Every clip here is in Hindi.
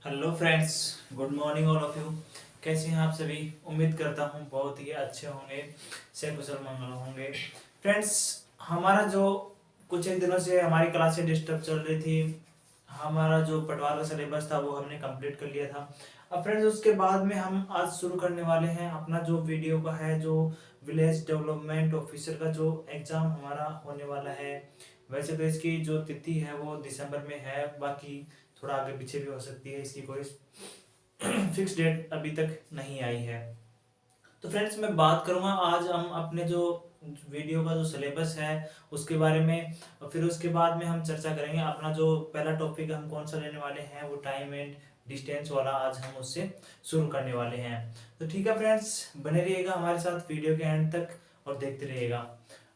Hello friends, good morning all of you. कैसे हैं आप सभी? उम्मीद करता हूँ बहुत ही अच्छे होंगे, से कुशल मंगल होंगे। फ्रेंड्स, हमारा जो कुछ एक दिनों से हमारी क्लासें डिस्टर्ब चल रही थी, हमारा जो पटवार का सिलेबस था वो हमने कंप्लीट कर लिया था। अब फ्रेंड्स उसके बाद में हम आज शुरू करने वाले हैं अपना जो वीडियो का है, जो विलेज डेवलपमेंट ऑफिसर का जो एग्ज़ाम हमारा होने वाला है। वैसे तो इसकी जो तिथि है वो दिसंबर में है, बाकी थोड़ा आगे पीछे भी हो सकती है, इसकी कोई फिक्स डेट अभी तक नहीं आई है। तो फ्रेंड्स, मैं बात करूंगा आज हम अपने जो वीडियो का जो सिलेबस है उसके बारे में, और फिर उसके बाद में हम चर्चा करेंगे अपना जो पहला टॉपिक हम कौन सा लेने वाले हैं, वो टाइम एंड डिस्टेंस वाला आज हम उससे शुरू करने वाले हैं। तो ठीक है फ्रेंड्स, बने रहिएगा हमारे साथ वीडियो के एंड तक और देखते रहिएगा।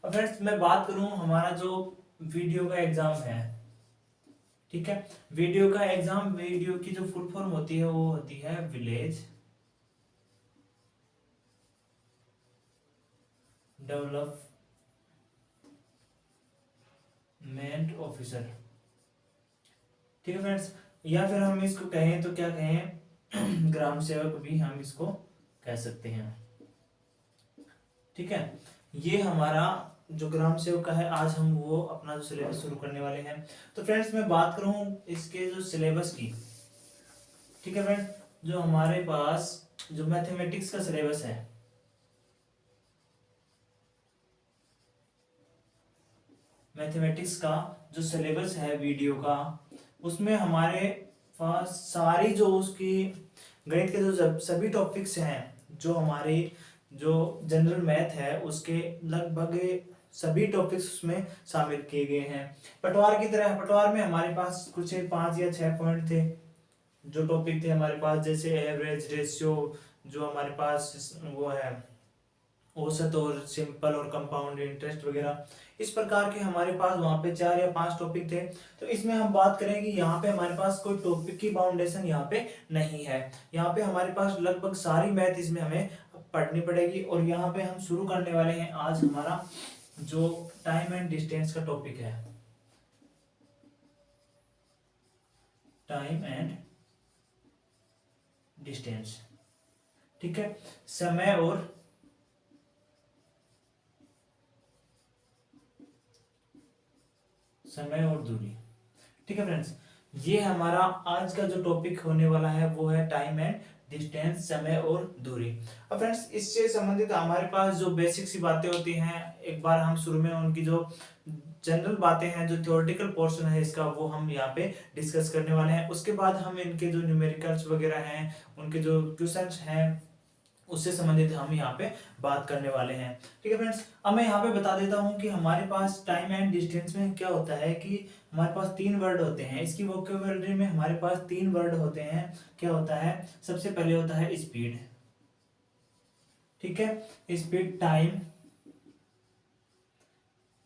और फ्रेंड्स, मैं बात करूं हमारा जो वीडियो का एग्जाम है, ठीक है, वीडियो का एग्जाम, वीडियो की जो फुल फॉर्म होती है वो होती है विलेज डेवलपमेंट ऑफिसर। ठीक है फ्रेंड्स, या फिर हम इसको कहें तो क्या कहें, ग्राम सेवक भी हम इसको कह सकते हैं। ठीक है, ये हमारा जो ग्राम सेवक का है, आज हम वो अपना जो सिलेबस शुरू करने वाले हैं। तो फ्रेंड्स, मैं बात करूं इसके जो सिलेबस की, ठीक है फ्रेंड, जो हमारे पास जो मैथमेटिक्स का सिलेबस है, मैथमेटिक्स का जो सिलेबस है वीडियो का, उसमें हमारे पास सारी जो उसकी गणित के जो सभी टॉपिक्स हैं, जो हमारी जो जनरल मैथ है उसके लगभग सभी टॉपिक्स उसमें शामिल किए गए हैं। पटवार की तरह, पटवार में हमारे पास कुछ 5 या 6 पॉइंट थे, जो टॉपिक थे हमारे पास, जैसे एवरेज, रेशियो, जो हमारे पास वो है औसत, और सिंपल और कंपाउंड इंटरेस्ट वगैरह। इस प्रकार के हमारे पास वहाँ पे 4 या 5 टॉपिक थे। तो इसमें हम बात करें कि यहाँ पे हमारे पास कोई टॉपिक की बाउंडेशन यहाँ पे नहीं है। यहाँ पे हमारे पास लगभग सारी मैथ इसमें हमें पढ़नी पड़ेगी। और यहाँ पे हम शुरू करने वाले हैं आज हमारा जो टाइम एंड डिस्टेंस का टॉपिक है, टाइम एंड डिस्टेंस। ठीक है, समय और दूरी। ठीक है फ्रेंड्स, ये हमारा आज का जो टॉपिक होने वाला है वो है टाइम एंड डिस्टेंस, समय और दूरी। अब फ्रेंड्स, इससे संबंधित हमारे पास जो बेसिक सी बातें होती हैं, एक बार हम शुरू में उनकी जो जनरल बातें हैं, जो थ्योरेटिकल पोर्शन है इसका, वो हम यहाँ पे डिस्कस करने वाले हैं। उसके बाद हम इनके जो न्यूमेरिकल्स वगैरह हैं, उनके जो क्वेश्चंस हैं, उससे संबंधित हम यहाँ पे बात करने वाले हैं। ठीक है फ्रेंड्स, अब मैं यहाँ पे बता देता हूँ कि हमारे पास टाइम एंड डिस्टेंस में क्या होता है कि हमारे पास 3 वर्ड होते हैं। इसकी वोकैब्युलरी में हमारे पास 3 वर्ड होते हैं। क्या होता है? सबसे पहले होता है स्पीड, ठीक है, स्पीड, टाइम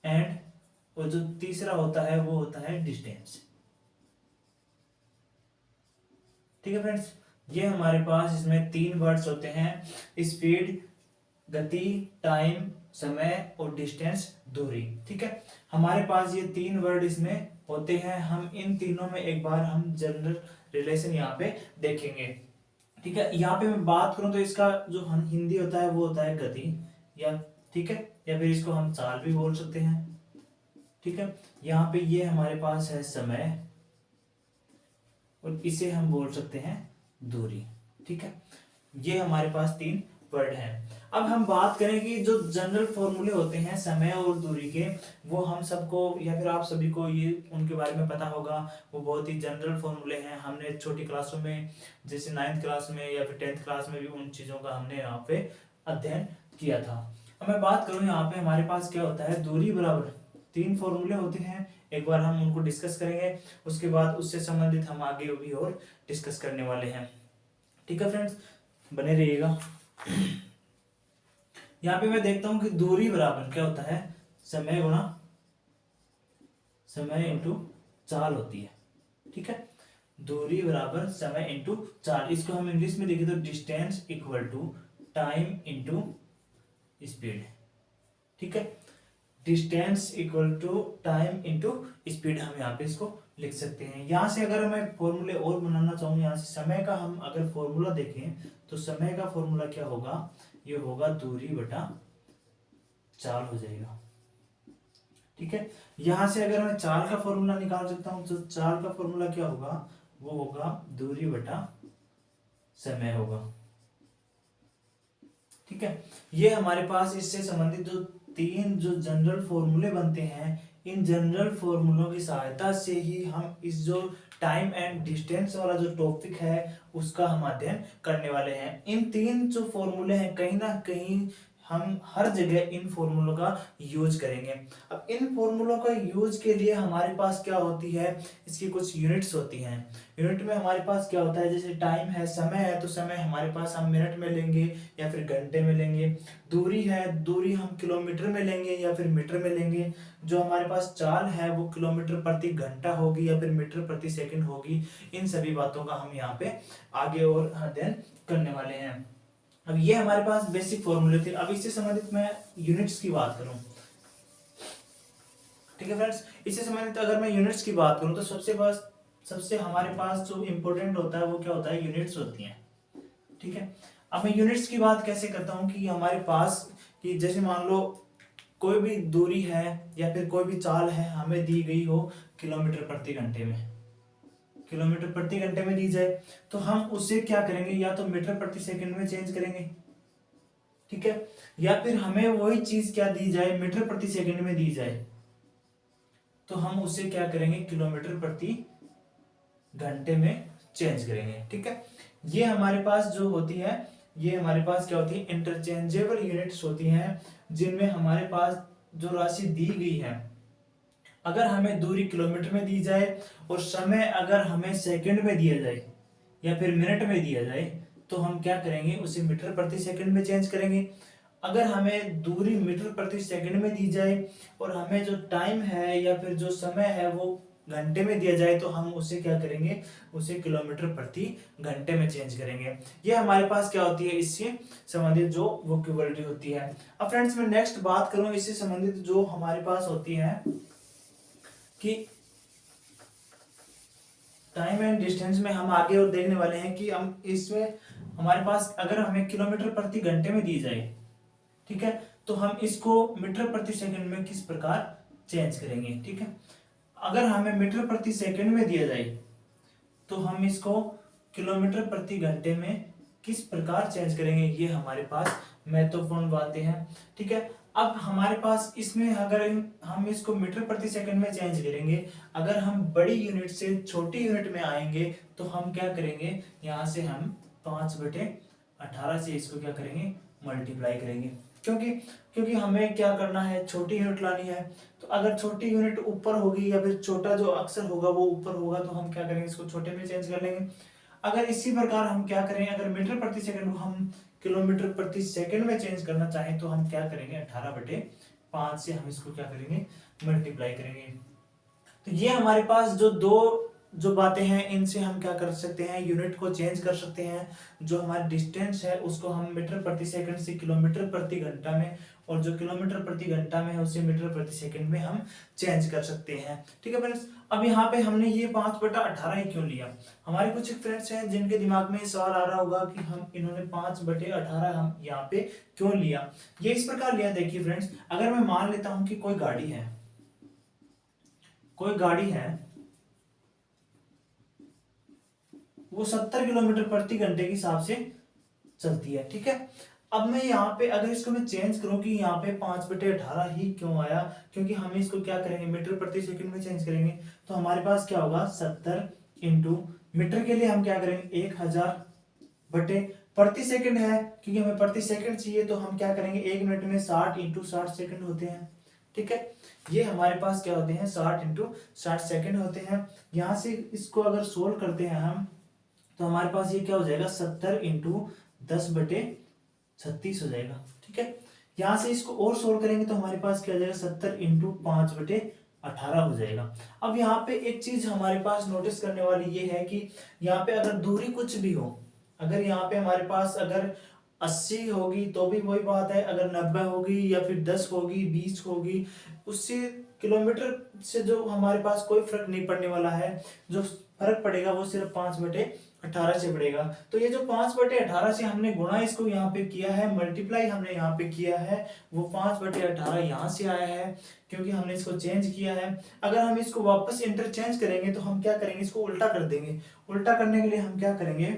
एंड, और जो तीसरा होता है वो होता है डिस्टेंस। ठीक है फ्रेंड्स, ये हमारे पास इसमें 3 वर्ड्स होते हैं, स्पीड, गति, टाइम, समय, और डिस्टेंस, दूरी। ठीक है, हमारे पास ये 3 वर्ड इसमें होते हैं। हम इन तीनों में एक बार हम जनरल रिलेशन यहाँ पे देखेंगे। ठीक है, यहाँ पे मैं बात करूं तो इसका जो हिंदी होता है वो होता है गति, या ठीक है, या फिर इसको हम चाल भी बोल सकते हैं। ठीक है, यहाँ पे ये हमारे पास है समय, और इसे हम बोल सकते हैं दूरी। ठीक है, ये हमारे पास 3 वर्ड हैं। अब हम बात करें कि जो जनरल फॉर्मूले होते हैं समय और दूरी के, वो हम सबको या फिर आप सभी को ये उनके बारे में पता होगा। वो बहुत ही जनरल फॉर्मूले हैं, हमने छोटी क्लासों में, जैसे 9th क्लास में या फिर 10th क्लास में भी उन चीज़ों का हमने यहाँ पे अध्ययन किया था। अब मैं बात करूँ यहाँ पे हमारे पास क्या होता है, दूरी बराबर 3 फॉर्मूले होते हैं। एक बार हम उनको डिस्कस करेंगे, उसके बाद उससे संबंधित हम आगे भी और डिस्कस करने वाले हैं। ठीक है फ्रेंड्स, बने रहिएगा। यहाँ पे मैं देखता हूं कि दूरी बराबर क्या होता है, समय गुणा समय इंटू चाल होती है। ठीक है, दूरी बराबर समय इंटू चाल। इसको हम इंग्लिश में देखें तो distance equal to time into speed. ठीक है, distance equal to time into speed, हम यहाँ पे इसको लिख सकते हैं। यहाँ से अगर मैं फॉर्मूले और बनाना चाहूँ यहाँ से समय का हम अगर फॉर्मूला देखें तो समय का फॉर्मूला क्या होगा, ये होगा दूरी बटा चाल हो जाएगा। ठीक है, यहां से अगर मैं चाल का फॉर्मूला निकाल सकता हूं तो चाल का फॉर्मूला क्या होगा, वो होगा दूरी बटा समय होगा। ठीक है, ये हमारे पास इससे संबंधित जो तीन जो जनरल फॉर्मूले बनते हैं, इन जनरल फॉर्मूलों की सहायता से ही हम इस जो टाइम एंड डिस्टेंस वाला जो टॉपिक है उसका हम अध्ययन करने वाले हैं। इन तीन जो फॉर्मूले हैं कहीं ना कहीं हम हर जगह इन फॉर्मूलों का यूज करेंगे। अब इन फॉर्मूलों का यूज के लिए हमारे पास क्या होती है, इसकी कुछ यूनिट्स होती हैं। यूनिट में हमारे पास क्या होता है, जैसे टाइम है, समय है, तो समय हमारे पास हम मिनट में लेंगे या फिर घंटे में लेंगे। दूरी है, दूरी हम किलोमीटर में लेंगे या फिर मीटर में लेंगे। जो हमारे पास चाल है वो किलोमीटर प्रति घंटा होगी या फिर मीटर प्रति सेकंड होगी। इन सभी बातों का हम यहाँ पे आगे और अध्ययन करने वाले हैं। अब ये हमारे पास बेसिक फॉर्मूले थे। अब इससे संबंधित मैं यूनिट्स की बात करूं, ठीक है फ्रेंड्स, इससे संबंधित अगर मैं यूनिट्स की बात करूं तो सबसे हमारे पास जो इंपॉर्टेंट होता है वो क्या होता है, यूनिट्स होती हैं। ठीक है, अब मैं यूनिट्स की बात कैसे करता हूं कि हमारे पास कि जैसे मान लो कोई भी दूरी है या फिर कोई भी चाल है हमें दी गई हो किलोमीटर प्रति घंटे में, किलोमीटर प्रति घंटे में दी जाए तो हम उसे क्या करेंगे, या तो मीटर प्रति सेकंड में चेंज करेंगे। ठीक है, या फिर हमें वही चीज क्या दी जाए, मीटर प्रति सेकंड में दी जाए तो हम उसे क्या करेंगे, किलोमीटर प्रति घंटे में चेंज करेंगे। ठीक है, ये हमारे पास जो होती है, ये हमारे पास क्या होती है, इंटरचेंजेबल यूनिट्स होती हैं, जिनमें हमारे पास जो राशि दी गई है, अगर हमें दूरी किलोमीटर में दी जाए और समय अगर हमें सेकंड में दिया जाए या फिर मिनट में दिया जाए तो हम क्या करेंगे, उसे मीटर प्रति सेकंड में चेंज करेंगे। अगर हमें दूरी मीटर प्रति सेकंड में दी जाए और हमें जो टाइम है या फिर जो समय है वो घंटे में दिया जाए तो हम उसे क्या करेंगे, उसे किलोमीटर प्रति घंटे में चेंज करेंगे। ये हमारे पास क्या होती है, इससे संबंधित जो वोकेबुलरी होती है। अब फ्रेंड्स मैं नेक्स्ट बात करूं इससे संबंधित जो हमारे पास होती है कि टाइम एंड डिस्टेंस में हम आगे और देखने वाले हैं कि हम इसमें हमारे पास अगर हमें किलोमीटर प्रति घंटे में दी जाए, ठीक है, तो हम इसको मीटर प्रति सेकंड में किस प्रकार चेंज करेंगे। ठीक है, अगर हमें मीटर प्रति सेकंड में दिया जाए तो हम इसको किलोमीटर प्रति घंटे में किस प्रकार चेंज करेंगे, ये हमारे पास महत्वपूर्ण बातें हैं। ठीक है, अब हमारे पास इसमें अगर हम इसको मीटर प्रति सेकंड में चेंज करेंगे, अगर हम बड़ी यूनिट से छोटी यूनिट में आएंगे तो हम क्या करेंगे, यहाँ से हम 5/18 से इसको क्या करेंगे, मल्टीप्लाई करेंगे। क्योंकि हमें क्या करना है, छोटी यूनिट लानी है। तो अगर छोटी यूनिट ऊपर होगी या फिर छोटा जो अक्षर होगा वो ऊपर होगा तो हम क्या करेंगे, इसको छोटे में चेंज कर लेंगे। अगर इसी प्रकार हम क्या करें, अगर मीटर प्रति सेकंड को हम किलोमीटर प्रति सेकंड में चेंज करना चाहें तो हम क्या करेंगे, 18/5 से हम इसको क्या करेंगे, मल्टीप्लाई करेंगे। तो ये हमारे पास जो दो जो बातें हैं इनसे हम क्या कर सकते हैं, यूनिट को चेंज कर सकते हैं। जो हमारा डिस्टेंस है उसको हम मीटर प्रति सेकंड से किलोमीटर प्रति घंटा में, और जो किलोमीटर प्रति घंटा में है उसे मीटर प्रति सेकंड में हम चेंज कर सकते हैं। ठीक है फ्रेंड्स, अब यहाँ पे हमने ये 5/18 ही क्यों लिया, हमारे कुछ फ्रेंड्स हैं जिनके दिमाग में सवाल आ रहा होगा कि हम इन्होंने 5/18 हम यहाँ पे क्यों लिया। ये इस प्रकार लिया, देखिए फ्रेंड्स, अगर मैं मान लेता हूँ कि कोई गाड़ी है वो 70 किलोमीटर प्रति घंटे के हिसाब से चलती है। ठीक है, अब मैं यहाँ पे अगर इसको मैं चेंज करूं कि यहाँ पे 5/18 ही क्यों आया, क्योंकि हम इसको क्या करेंगे, मीटर प्रति सेकंड में चेंज करेंगे। तो हमारे पास क्या होगा, 70 इंटू मीटर के लिए हम क्या करेंगे, 1000 बटे प्रति सेकंड है, क्योंकि हमें प्रति सेकंड चाहिए तो हम क्या करेंगे, 1 मिनट में 60 इंटू 60 सेकंड होते हैं। ठीक है, ये हमारे पास क्या होते हैं, 60 इंटू 60 सेकंड होते हैं। यहाँ से इसको अगर सोल्व करते हैं हम तो हमारे पास ये क्या हो जाएगा, 70 इंटू 10/36 हो जाएगा। ठीक है, यहां से इसको और सोल्व करेंगे तो हमारे पास क्या हो जाएगा, 70 इंटू 5/18 हो जाएगा। अब यहाँ पे एक चीज हमारे पास नोटिस करने वाली ये है कि यहाँ पे अगर दूरी कुछ भी हो, अगर यहाँ पे हमारे पास अगर 80 होगी तो भी वही बात है, अगर 90 होगी या फिर 10 होगी, 20 होगी, उससे किलोमीटर से जो हमारे पास कोई फर्क नहीं पड़ने वाला है। जो फर्क पड़ेगा वो सिर्फ 5/18 से पड़ेगा। तो ये जो 5/18 से हमने गुणा इसको यहाँ पे किया है, मल्टीप्लाई हमने यहाँ पे किया है, वो 5/18 यहाँ से आया है क्योंकि हमने इसको चेंज किया है। अगर हम इसको वापस इंटरचेंज करेंगे तो हम क्या करेंगे, इसको उल्टा कर देंगे। उल्टा करने के लिए हम क्या करेंगे,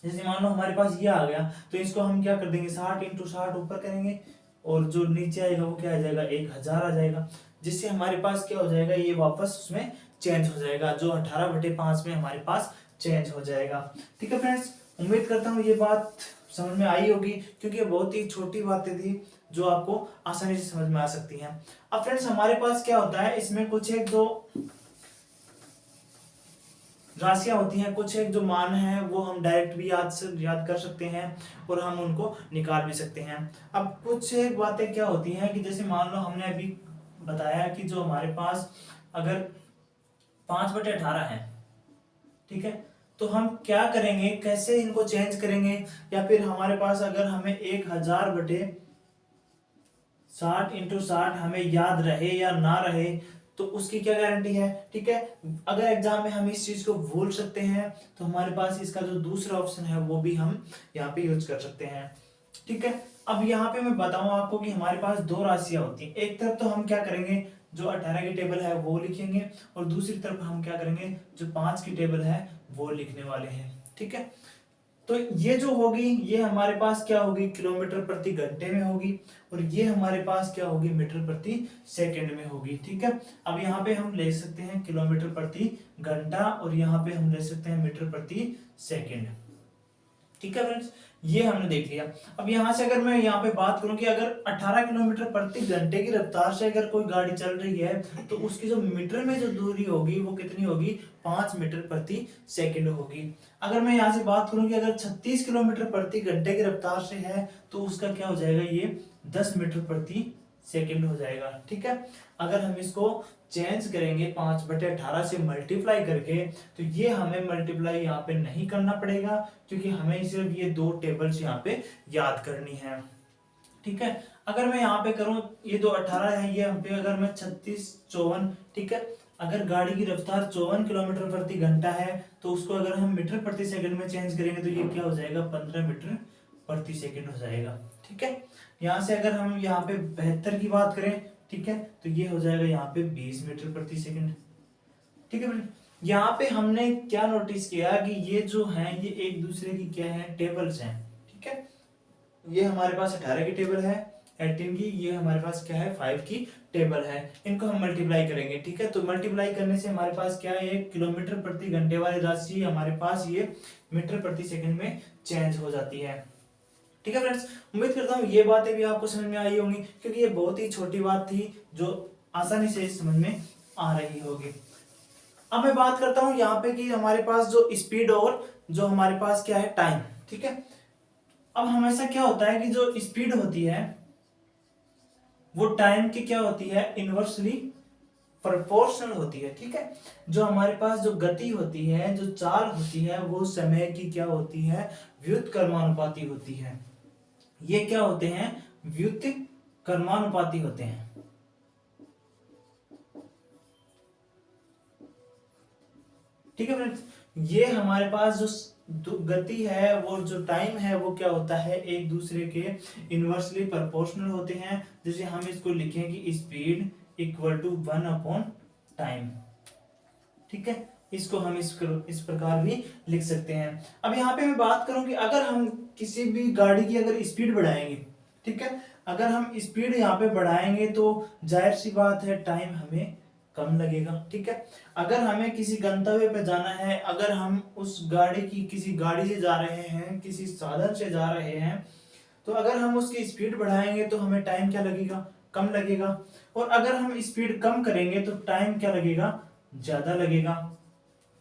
जैसे मान लो हमारे पास ये आ गया तो इसको हम क्या कर देंगे, 60 × 60 ऊपर करेंगे और जो नीचे आएगा वो क्या आ जाएगा, 1000 आ जाएगा, जिससे हमारे पास क्या हो जाएगा, ये वापस उसमें चेंज हो जाएगा, जो 18/5 में हमारे पास चेंज हो जाएगा। ठीक है फ्रेंड्स, उम्मीद करता हूँ ये बात समझ में आई होगी, क्योंकि ये बहुत ही छोटी बातें थी जो आपको आसानी से समझ में आ सकती हैं। अब फ्रेंड्स हमारे पास क्या होता है, इसमें कुछ एक जो राशियां होती हैं, कुछ एक जो मान है वो हम डायरेक्ट भी याद कर सकते हैं और हम उनको निकाल भी सकते हैं। अब कुछ एक बातें क्या होती हैं कि जैसे मान लो हमने अभी बताया कि जो हमारे पास अगर 5/18 है, ठीक है, तो हम क्या करेंगे, कैसे इनको चेंज करेंगे, या फिर हमारे पास अगर हमें 1000/60 × 60 हमें याद रहे या ना रहे तो उसकी क्या गारंटी है। ठीक है, अगर एग्जाम में हम इस चीज को भूल सकते हैं तो हमारे पास इसका जो दूसरा ऑप्शन है वो भी हम यहाँ पे यूज कर सकते हैं। ठीक है, अब यहाँ पे मैं बताऊं आपको कि हमारे पास दो राशियां होती हैं। एक तरफ तो हम क्या करेंगे, जो 18 की टेबल है वो लिखेंगे, और दूसरी तरफ हम क्या करेंगे, जो 5 की टेबल है वो लिखने वाले हैं। ठीक है, तो ये जो होगी ये हमारे पास क्या होगी, किलोमीटर प्रति घंटे में होगी, और ये हमारे पास क्या होगी, मीटर प्रति सेकंड में होगी। ठीक है, अब यहाँ पे हम ले सकते हैं किलोमीटर प्रति घंटा और यहाँ पे हम ले सकते हैं मीटर प्रति सेकंड। ठीक है फ्रेंड्स, ये हमने देख लिया। अब यहाँ से अगर मैं यहाँ पे बात करूं कि अगर 18 किलोमीटर प्रति घंटे की रफ्तार से अगर कोई गाड़ी चल रही है तो उसकी जो मीटर में जो दूरी होगी वो कितनी होगी, 5 मीटर प्रति सेकंड होगी। अगर मैं यहाँ से बात करूं कि अगर 36 किलोमीटर प्रति घंटे की रफ्तार से है तो उसका क्या हो जाएगा, ये 10 मीटर प्रति सेकंड हो जाएगा। ठीक है, अगर हम इसको चेंज करेंगे 5/18 से मल्टीप्लाई करके तो ये हमें मल्टीप्लाई यहाँ पे नहीं करना पड़ेगा, क्योंकि हमें सिर्फ ये दो टेबल्स यहाँ पे याद करनी है। ठीक है, अगर मैं यहाँ पे करूँ, ये जो 18 है ये हम पे अगर मैं 36 54, ठीक है, अगर गाड़ी की रफ्तार 54 किलोमीटर प्रति घंटा है तो उसको अगर हम मीटर प्रति सेकंड में चेंज करेंगे तो ये क्या हो जाएगा, 15 मीटर प्रति सेकंड हो जाएगा। ठीक है, यहाँ से अगर हम यहाँ पे 72 की बात करें, ठीक है, तो ये हो जाएगा यहाँ पे 20 मीटर प्रति सेकंड। ठीक है, यहाँ पे हमने क्या नोटिस किया कि ये जो है ये एक दूसरे की क्या है, टेबल्स हैं। ठीक है, ये हमारे पास 18 की टेबल है, 18 की, ये हमारे पास क्या है, 5 की टेबल है। इनको हम मल्टीप्लाई करेंगे। ठीक है, तो मल्टीप्लाई करने से हमारे पास क्या है, किलोमीटर प्रति घंटे वाली राशि हमारे पास ये मीटर प्रति सेकंड में चेंज हो जाती है। ठीक है फ्रेंड्स, उम्मीद करता हूँ ये बातें भी आपको समझ में आई होंगी, क्योंकि ये बहुत ही छोटी बात थी जो आसानी से समझ में आ रही होगी। अब मैं बात करता हूँ यहाँ पे कि हमारे पास जो स्पीड और जो हमारे पास क्या है, टाइम। ठीक है, अब हमेशा क्या होता है कि जो स्पीड होती है वो टाइम की क्या होती है, इनवर्सली प्रोपोर्शनल होती है। ठीक है, जो हमारे पास जो गति होती है, जो चाल होती है, वो समय की क्या होती है, व्युत्क्रमानुपाती होती है। ये क्या होते हैं, व्युत्क्रमानुपाती होते हैं। ठीक है फ्रेंड्स, ये हमारे पास जो गति है वो जो टाइम है वो क्या होता है, एक दूसरे के इनवर्सली प्रोपोर्शनल होते हैं। जैसे हम इसको लिखें कि स्पीड इक्वल टू 1/टाइम। ठीक है, इसको हम इस प्रकार भी लिख सकते हैं। अब यहाँ पे मैं बात करूं कि अगर हम किसी भी गाड़ी की अगर स्पीड बढ़ाएंगे, ठीक है, अगर हम स्पीड यहाँ पे बढ़ाएंगे तो जाहिर सी बात है टाइम हमें कम लगेगा। ठीक है, अगर हमें किसी गंतव्य पे जाना है, अगर हम उस गाड़ी की किसी गाड़ी से जा रहे हैं, किसी साधन से जा रहे हैं, तो अगर हम उसकी स्पीड बढ़ाएंगे तो हमें टाइम क्या लगेगा, कम लगेगा, और अगर हम स्पीड कम करेंगे तो टाइम क्या लगेगा, ज्यादा लगेगा।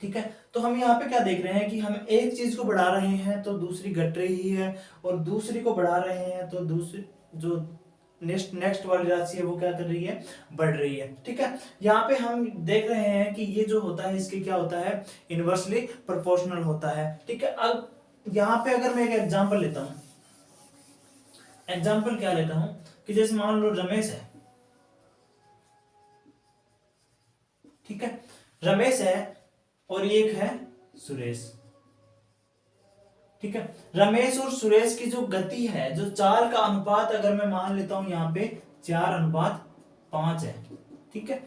ठीक है, तो हम यहाँ पे क्या देख रहे हैं कि हम एक चीज को बढ़ा रहे हैं तो दूसरी घट रही है, और दूसरी को बढ़ा रहे हैं तो दूसरी जो नेक्स्ट वाली राशि है वो क्या कर रही है, बढ़ रही है। ठीक है, यहाँ पे हम देख रहे हैं कि ये जो होता है इसके क्या होता है, इनवर्सली प्रोपोर्शनल होता है। ठीक है, अब यहाँ पे अगर मैं एक एग्जांपल लेता हूं, एग्जांपल क्या लेता हूं कि जैसे मान लो रमेश है। ठीक है, रमेश है और एक है सुरेश। ठीक है, रमेश और सुरेश की जो गति है, जो चाल का अनुपात अगर मैं मान लेता हूं यहाँ पे 4:5 है। ठीक है,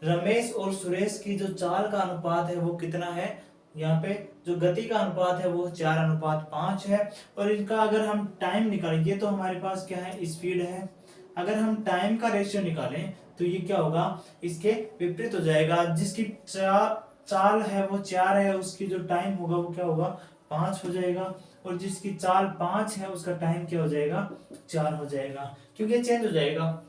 रमेश और सुरेश की जो चाल का अनुपात है वो कितना है, यहाँ पे जो गति का अनुपात है वो 4:5 है। और इनका अगर हम टाइम निकालेंगे तो हमारे पास क्या है, स्पीड है। अगर हम टाइम का रेशियो निकालें तो ये क्या होगा, इसके विपरीत हो जाएगा। जिसकी चाल है वो 4 है, उसकी जो टाइम होगा वो क्या होगा, 5 हो जाएगा। और जिसकी चाल 5 है उसका टाइम क्या हो जाएगा, 4 हो जाएगा, क्योंकि चेंज हो जाएगा।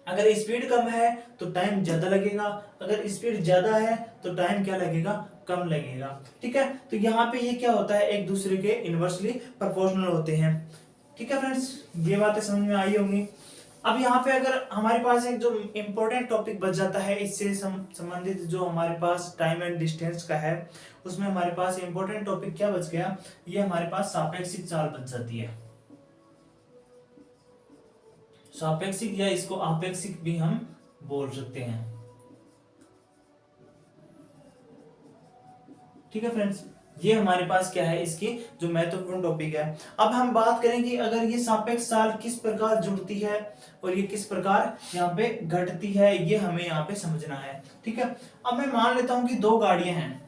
अगर स्पीड कम है तो टाइम ज्यादा लगेगा, अगर स्पीड ज्यादा है तो टाइम क्या लगेगा, कम लगेगा। ठीक है, तो यहाँ पे ये क्या होता है, एक दूसरे के इनवर्सली प्रोपोर्शनल होते हैं। ठीक है फ्रेंड्स, ये बातें समझ में आई होंगी। अब यहाँ पे अगर हमारे पास एक जो इम्पोर्टेंट टॉपिक बच जाता है इससे संबंधित, जो हमारे पास टाइम एंड डिस्टेंस का है, उसमें हमारे पास इम्पोर्टेंट टॉपिक क्या बच गया, ये हमारे पास सापेक्षिक चाल बच जाती है। सापेक्षिक या इसको आपेक्षिक भी हम बोल सकते हैं। ठीक है फ्रेंड्स, ये हमारे पास क्या है, इसकी जो महत्वपूर्ण टॉपिक है। अब हम बात करें कि अगर ये सापेक्ष चाल किस प्रकार जुड़ती है और ये किस प्रकार यहाँ पे घटती है, ये हमें यहाँ पे समझना है। ठीक है, अब मैं मान लेता हूं कि दो गाड़ियां हैं,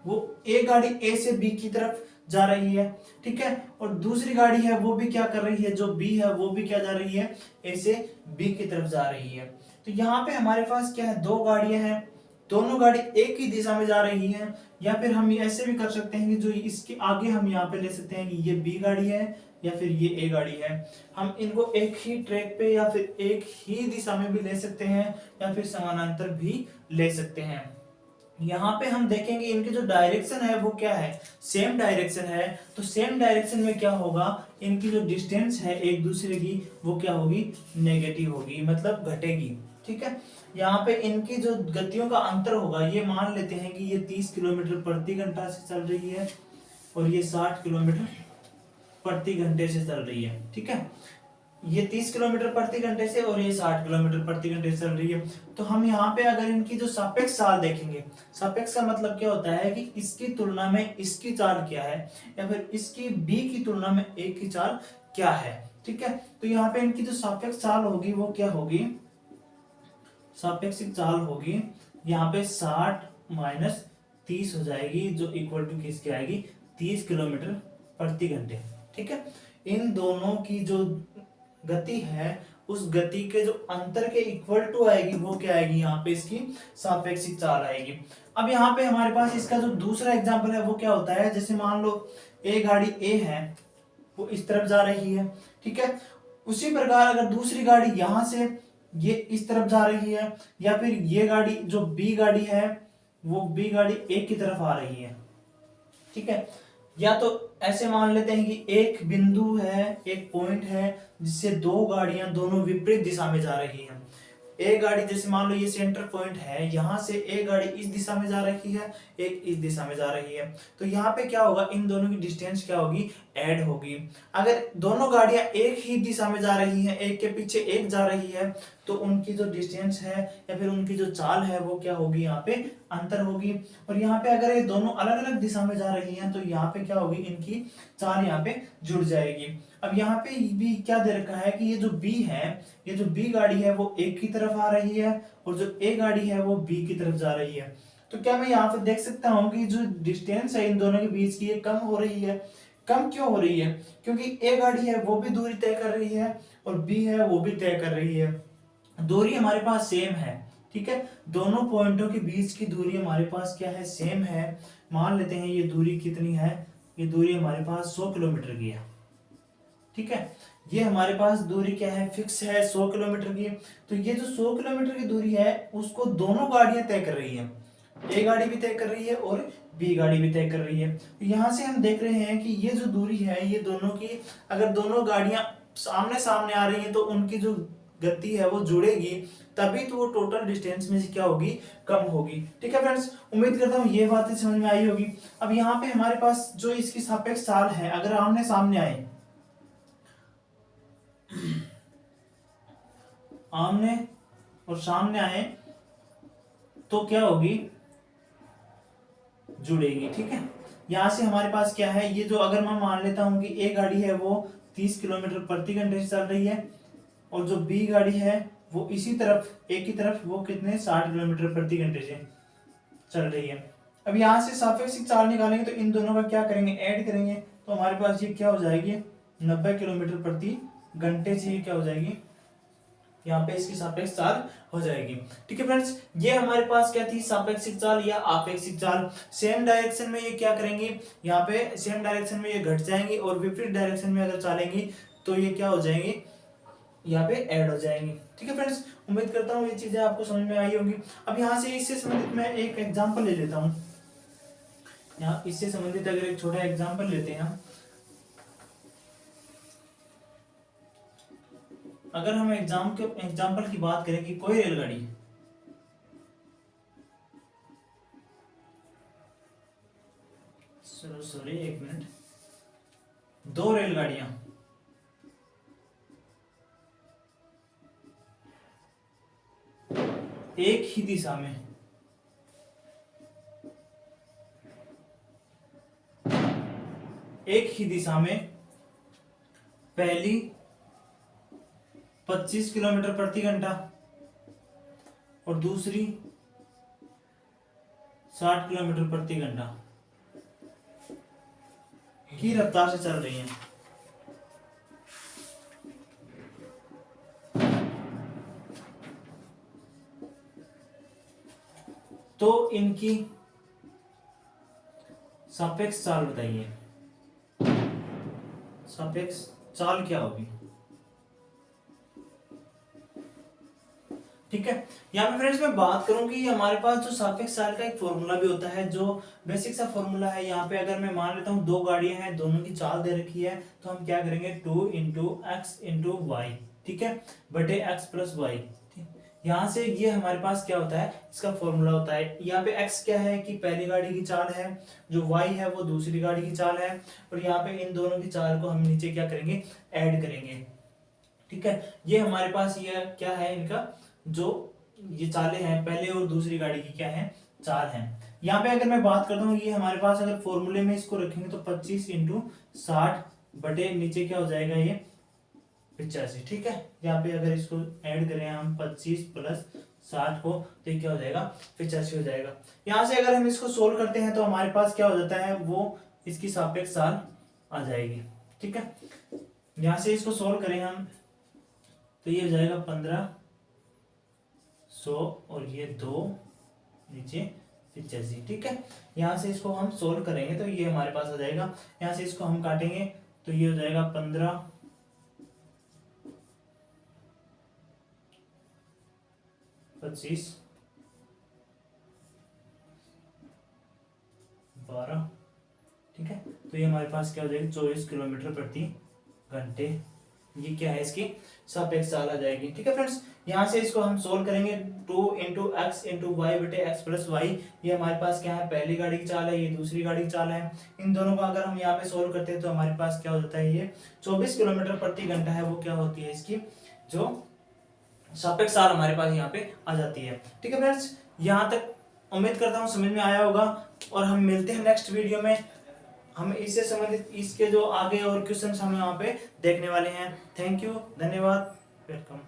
वो एक गाड़ी ए से बी की तरफ जा रही है। ठीक है, और दूसरी गाड़ी है वो भी क्या कर रही है, जो बी है वो भी क्या जा रही है, ए से बी की तरफ जा रही है। तो यहाँ पे हमारे पास क्या है, दो गाड़ियां हैं, दोनों गाड़ी एक ही दिशा में जा रही है। या फिर हम ऐसे भी कर सकते हैं कि जो इसके आगे हम यहाँ पे ले सकते हैं कि ये बी गाड़ी है या फिर ये ए गाड़ी है। हम इनको एक ही ट्रैक पे या फिर एक ही दिशा में भी ले सकते हैं या फिर समानांतर भी ले सकते हैं। यहाँ पे हम देखेंगे इनकी जो डायरेक्शन है वो क्या है, सेम डायरेक्शन है। तो सेम डायरेक्शन में क्या होगा, इनकी जो डिस्टेंस है एक दूसरे की वो क्या होगी, नेगेटिव होगी, मतलब घटेगी। ठीक है, यहाँ पे इनकी जो गतियों का अंतर होगा, ये मान लेते हैं कि ये 30 किलोमीटर प्रति घंटा से चल रही है और ये 60 किलोमीटर प्रति घंटे से चल रही है। ठीक है, ये 30 किलोमीटर प्रति घंटे से और ये 60 किलोमीटर प्रति घंटे से चल रही है। तो हम यहाँ पे अगर इनकी जो सापेक्ष चाल देखेंगे, सापेक्ष का मतलब क्या होता है कि इसकी तुलना में इसकी चाल क्या है, या फिर इसकी बी की तुलना में ए की चाल क्या है। ठीक है, तो यहाँ पे इनकी जो सापेक्ष चाल होगी वो क्या होगी, सापेक्षिक चाल होगी यहाँ पे 60 - 30 हो जाएगी, जो इक्वल टू किसके आएगी, 30 किलोमीटर प्रति घंटे। ठीक है, इन दोनों की जो गति है उस गति के जो अंतर के इक्वल टू आएगी वो क्या आएगी, यहाँ पे इसकी सापेक्षिक चाल आएगी। अब यहाँ पे हमारे पास इसका जो दूसरा एग्जांपल है वो क्या होता है, जैसे मान लो ए गाड़ी ए है वो इस तरफ जा रही है। ठीक है, उसी प्रकार अगर दूसरी गाड़ी यहां से ये इस तरफ जा रही है, या फिर ये गाड़ी जो बी गाड़ी है वो बी गाड़ी ए की तरफ आ रही है। ठीक है, या तो ऐसे मान लेते हैं कि एक बिंदु है, एक पॉइंट है जिससे दो गाड़ियां दोनों विपरीत दिशा में जा रही हैं। एक गाड़ी जैसे मान लो ये सेंटर पॉइंट है, यहां से एक गाड़ी इस दिशा में जा रही है, एक इस दिशा में जा रही है। तो यहाँ पे क्या होगा, इन दोनों की डिस्टेंस क्या होगी, ऐड होगी। अगर दोनों गाड़ियां एक ही दिशा में जा रही हैं, एक के पीछे एक जा रही है, तो उनकी जो डिस्टेंस है या फिर उनकी जो चाल है वो क्या होगी, यहाँ पे अंतर होगी। और यहाँ पे अगर ये दोनों अलग अलग दिशा में जा रही हैं तो यहाँ पे क्या होगी, इनकी चाल यहाँ पे जुड़ जाएगी। अब यहाँ पे भी क्या दे रखा है कि ये जो बी है, ये जो बी गाड़ी है वो एक की तरफ आ रही है और जो ए गाड़ी है वो बी की तरफ जा रही है। तो क्या मैं यहाँ पे देख सकता हूँ कि जो डिस्टेंस है इन दोनों के बीच की ये कम हो रही है। कम क्यों हो रही है, क्योंकि ए गाड़ी है वो भी दूरी तय कर रही है और बी है वो भी तय कर रही है। दूरी हमारे पास सेम है। ठीक है, दोनों पॉइंटों के बीच की दूरी हमारे पास क्या है, सेम है। मान लेते हैं ये दूरी कितनी है, ये दूरी हमारे पास 100 किलोमीटर की है। ठीक है, ये हमारे पास दूरी क्या है, फिक्स है 100 किलोमीटर की। तो ये जो 100 किलोमीटर की दूरी है उसको दोनों गाड़ियां तय कर रही है, ए गाड़ी भी तय कर रही है और बी गाड़ी भी तय कर रही है। तो यहाँ से हम देख रहे हैं कि ये जो दूरी है ये दोनों की, अगर दोनों गाड़ियां सामने सामने आ रही हैं तो उनकी जो गति है वो जुड़ेगी, तभी तो वो टोटल डिस्टेंस में से क्या होगी, कम होगी। ठीक है फ्रेंड्स, उम्मीद करता हूँ ये बातें समझ में आई होगी। अब यहाँ पे हमारे पास जो इसकी सापेक्ष चाल है, अगर आमने सामने आए, आमने और सामने आए तो क्या होगी, जुड़ेगी। ठीक है, यहाँ से हमारे पास क्या है, ये जो अगर मैं मान लेता हूँ कि ए गाड़ी है वो 30 किलोमीटर प्रति घंटे से चल रही है, और जो बी गाड़ी है वो इसी तरफ ए की तरफ वो कितने 60 किलोमीटर प्रति घंटे से चल रही है। अब यहाँ से सापेक्षिक चाल निकालेंगे तो इन दोनों का क्या करेंगे, ऐड करेंगे, तो हमारे पास ये क्या हो जाएगी 90 किलोमीटर प्रति घंटे से ये क्या हो जाएगी, यहाँ पे इसकी सापेक्ष चाल हो जाएगी। ठीक है फ्रेंड्स, ये हमारे पास क्या थी, सापेक्षिक चाल या आपेक्षिक चाल। सेम डायरेक्शन में ये क्या करेंगी, यहाँ पे सेम डायरेक्शन में ये घट जाएंगी, और विपरीत डायरेक्शन में अगर चलेंगी तो ये क्या हो जाएंगी, यहाँ पे ऐड हो जाएंगी। ठीक है फ्रेंड्स, उम्मीद करता हूँ ये चीजें आपको समझ में आई होंगी। अब यहाँ से इससे संबंधित मैं एक एग्जाम्पल ले लेता हूँ। यहाँ इससे संबंधित अगर एक छोटा एग्जाम्पल लेते हैं हम, अगर हम एग्जाम्पल की बात करें कि कोई रेलगाड़ी सॉरी एक मिनट, दो रेलगाड़ियां एक ही दिशा में पहली 25 किलोमीटर प्रति घंटा और दूसरी 60 किलोमीटर प्रति घंटा की रफ्तार से चल रही हैं, तो इनकी सापेक्ष चाल बताइए। सापेक्ष चाल क्या होगी। ठीक है, यहाँ पे फ्रेंड्स मैं बात करूं कि हमारे पास जो सापेक्ष चाल का एक फॉर्मूला भी होता है, जो बेसिक सा फॉर्मूला है। यहाँ पे अगर मैं मान लेता हूँ दो गाड़ियां हैं, दोनों की चाल दे रखी है, तो हम क्या करेंगे 2 इंटू एक्स इंटू वाई, ठीक है, बटे एक्स प्लस वाई। यहाँ से ये हमारे पास क्या होता है, इसका फॉर्मूला होता है। यहाँ पे x क्या है कि पहली गाड़ी की चाल है, जो y है वो दूसरी गाड़ी की चाल है, और यहाँ पे इन दोनों की चाल को हम नीचे क्या करेंगे, ऐड करेंगे। ठीक है, ये हमारे पास ये क्या है, इनका जो ये चालें हैं पहले और दूसरी गाड़ी की क्या है, चाल है। यहाँ पे अगर मैं बात करता हूँ, ये हमारे पास अगर फॉर्मूले में इसको रखेंगे तो 25 इंटू 60 बटे नीचे क्या हो जाएगा, ये 85। ठीक है, यहाँ पे अगर इसको ऐड करें हम 25 प्लस 60 को, तो ये क्या हो जाएगा 85 हो जाएगा। यहाँ से अगर हम इसको सोल्व करते हैं तो हमारे पास क्या हो जाता है, वो इसकी सापेक्ष चाल आ जाएगी। ठीक है, यहाँ से इसको सोल्व करें हम तो ये हो जाएगा 1500 और ये 2 नीचे 85। ठीक है, यहाँ से इसको हम सोल्व करेंगे तो ये हमारे पास आ जाएगा। यहाँ से इसको हम काटेंगे तो ये हो जाएगा 15 25 12। ठीक है, तो ये हमारे पास क्या हो जाएगी 24 किलोमीटर प्रति घंटे। ये क्या है, इसकी सापेक्ष चाल आ जाएगी। ठीक है फ्रेंड्स, यहाँ से इसको हम सोल्व करेंगे 2 इंटू एक्स इंटू वाई बटे एक्स प्लस वाई। ये हमारे पास क्या है, पहली गाड़ी की चाल है, ये दूसरी गाड़ी की चाल है। इन दोनों को अगर हम यहाँ पे सोल्व करते हैं तो हमारे पास क्या हो जाता है, ये 24 किलोमीटर प्रति घंटा है, वो क्या होती है, इसकी जो सापेक्ष चाल हमारे पास यहाँ पे आ जाती है। ठीक है फ्रेंड्स, यहाँ तक उम्मीद करता हूँ समझ में आया होगा, और हम मिलते हैं नेक्स्ट वीडियो में। हम इससे संबंधित इसके जो आगे और क्वेश्चन हम यहाँ पे देखने वाले हैं। थैंक यू, धन्यवाद, वेलकम।